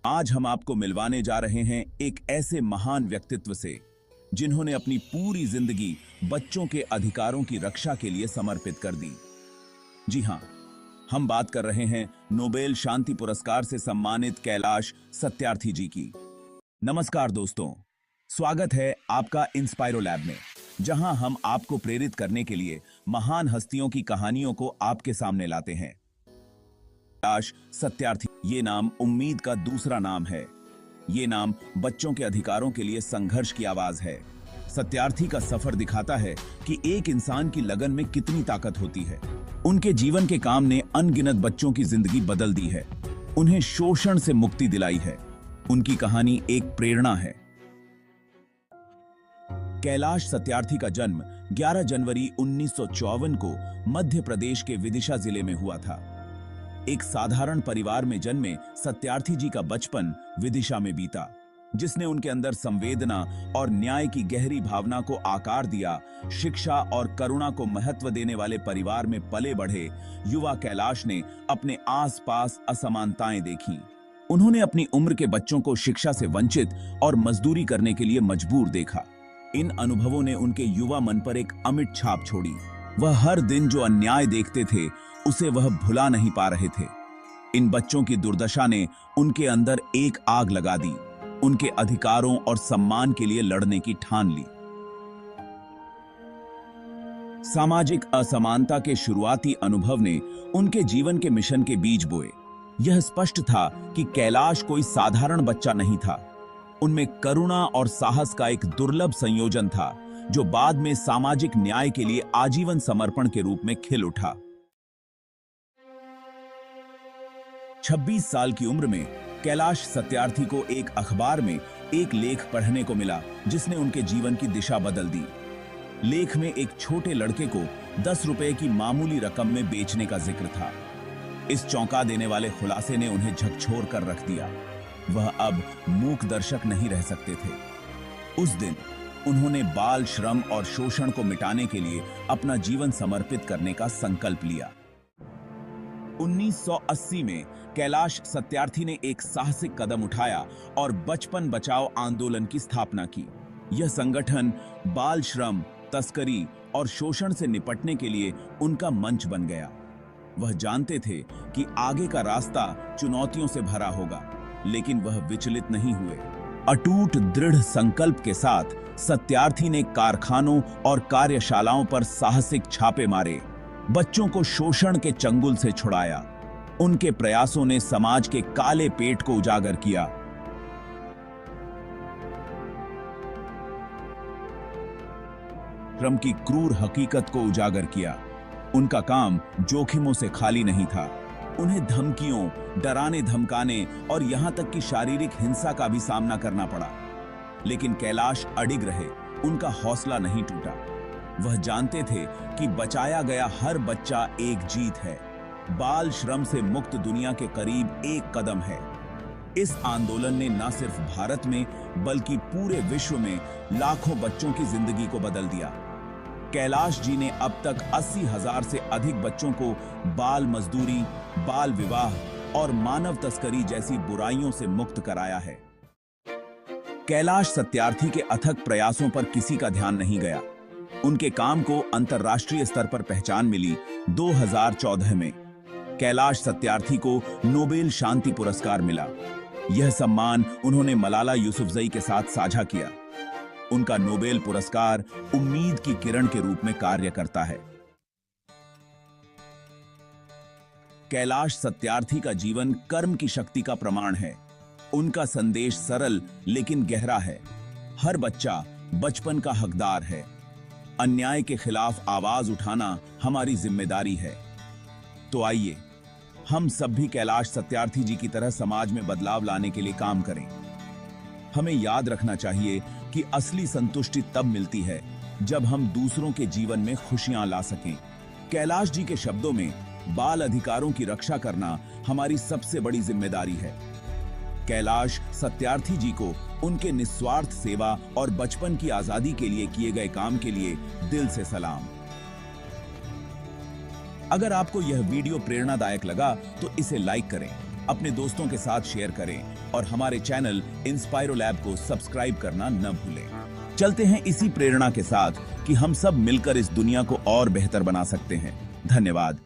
आज हम आपको मिलवाने जा रहे हैं एक ऐसे महान व्यक्तित्व से जिन्होंने अपनी पूरी जिंदगी बच्चों के अधिकारों की रक्षा के लिए समर्पित कर दी। जी हां, हम बात कर रहे हैं नोबेल शांति पुरस्कार से सम्मानित कैलाश सत्यार्थी जी की। नमस्कार दोस्तों, स्वागत है आपका इंस्पायरो लैब में, जहां हम आपको प्रेरित करने के लिए महान हस्तियों की कहानियों को आपके सामने लाते हैं। कैलाश सत्यार्थी, ये नाम उम्मीद का दूसरा नाम है। ये नाम बच्चों के अधिकारों के लिए संघर्ष की आवाज है। सत्यार्थी का सफर दिखाता है कि एक इंसान की लगन में कितनी ताकत होती है। उनके जीवन के काम ने अनगिनत बच्चों की जिंदगी बदल दी है, उन्हें शोषण से मुक्ति दिलाई है। उनकी कहानी एक प्रेरणा है। कैलाश सत्यार्थी का जन्म 11 जनवरी 1954 को मध्य प्रदेश के विदिशा जिले में हुआ था। एक साधारण परिवार में जन्मे सत्यार्थी जी का बचपन विदिशा में बीता, जिसने उनके अंदर संवेदना और न्याय की गहरी भावना को आकार दिया। शिक्षा और करुणा को महत्व देने वाले परिवार में पले बढ़े युवा कैलाश ने अपने आसपास असमानताएं देखीं। उन्होंने अपनी उम्र के बच्चों को शिक्षा से वंचित और मजदूरी करने के लिए मजबूर देखा। इन अनुभवों ने उनके युवा मन पर एक अमिट छाप छोड़ी। वह हर दिन जो अन्याय देखते थे उसे वह भुला नहीं पा रहे थे। इन बच्चों की दुर्दशा ने उनके अंदर एक आग लगा दी, उनके अधिकारों और सम्मान के लिए लड़ने की ठान ली। सामाजिक असमानता के शुरुआती अनुभव ने उनके जीवन के मिशन के बीज बोए। यह स्पष्ट था कि कैलाश कोई साधारण बच्चा नहीं था। उनमें करुणा और साहस का एक दुर्लभ संयोजन था, जो बाद में सामाजिक न्याय के लिए आजीवन समर्पण के रूप में खिल उठा। 26 साल की उम्र में कैलाश सत्यार्थी को एक अखबार में एक लेख पढ़ने को मिला, जिसने उनके जीवन की दिशा बदल दी। लेख में एक छोटे लड़के को 10 रुपए की मामूली रकम में बेचने का जिक्र था। इस चौंका देने वाले खुलासे ने उन्हें झकझोर कर रख दिया। वह अब मूक दर्शक नहीं रह सकते थे। उस दिन उन्होंने बाल श्रम और शोषण को मिटाने के लिए अपना जीवन समर्पित करने का संकल्प लिया। 1980 में कैलाश सत्यार्थी ने एक साहसिक कदम उठाया और बचपन बचाओ आंदोलन की स्थापना की। यह संगठन बाल श्रम, तस्करी और शोषण से निपटने के लिए उनका मंच बन गया। वह जानते थे कि आगे का रास्ता चुनौतियों से भरा होगा, लेकिन वह विचलित नहीं हुए। अटूट दृढ़ संकल्प के साथ सत्यार्थी ने कारखानों और कार्यशालाओं पर साहसिक छापे मारे, बच्चों को शोषण के चंगुल से छुड़ाया। उनके प्रयासों ने समाज के काले पेट को उजागर किया। श्रम की क्रूर हकीकत को उजागर किया। उनका काम जोखिमों से खाली नहीं था। उन्हें धमकियों, डराने धमकाने और यहां तक कि शारीरिक हिंसा का भी सामना करना पड़ा, लेकिन कैलाश अडिग रहे। उनका हौसला नहीं टूटा। वह जानते थे कि बचाया गया हर बच्चा एक जीत है। बाल श्रम से मुक्त दुनिया के करीब एक कदम है। इस आंदोलन ने न सिर्फ भारत में बल्कि पूरे विश्व में लाखों बच्चों की जिंदगी को बदल दिया। कैलाश जी ने अब तक 80,000 से अधिक बच्चों को बाल मजदूरी, बाल विवाह और मानव तस्करी जैसी बुराइयों से मुक्त कराया है। कैलाश सत्यार्थी के अथक प्रयासों पर किसी का ध्यान नहीं गया। उनके काम को अंतर्राष्ट्रीय स्तर पर पहचान मिली। 2014 में कैलाश सत्यार्थी को नोबेल शांति पुरस्कार मिला। यह सम्मान उन्होंने मलाला यूसुफजई के साथ साझा किया। उनका नोबेल पुरस्कार उम्मीद की किरण के रूप में कार्य करता है। कैलाश सत्यार्थी का जीवन कर्म की शक्ति का प्रमाण है। उनका संदेश सरल लेकिन गहरा है। हर बच्चा बचपन का हकदार है। अन्याय के खिलाफ आवाज उठाना हमारी जिम्मेदारी है। तो आइए हम सब भी कैलाश सत्यार्थी जी की तरह समाज में बदलाव लाने के लिए काम करें। हमें याद रखना चाहिए कि असली संतुष्टि तब मिलती है जब हम दूसरों के जीवन में खुशियां ला सकें। कैलाश जी के शब्दों में बाल अधिकारों की रक्षा करना हमारी सबसे बड़ी जिम्मेदारी है। कैलाश सत्यार्थी जी को उनके निस्वार्थ सेवा और बचपन की आजादी के लिए किए गए काम के लिए दिल से सलाम। अगर आपको यह वीडियो प्रेरणादायक लगा तो इसे लाइक करें, अपने दोस्तों के साथ शेयर करें और हमारे चैनल इंस्पायरो लैब को सब्सक्राइब करना न भूलें। चलते हैं इसी प्रेरणा के साथ कि हम सब मिलकर इस दुनिया को और बेहतर बना सकते हैं। धन्यवाद।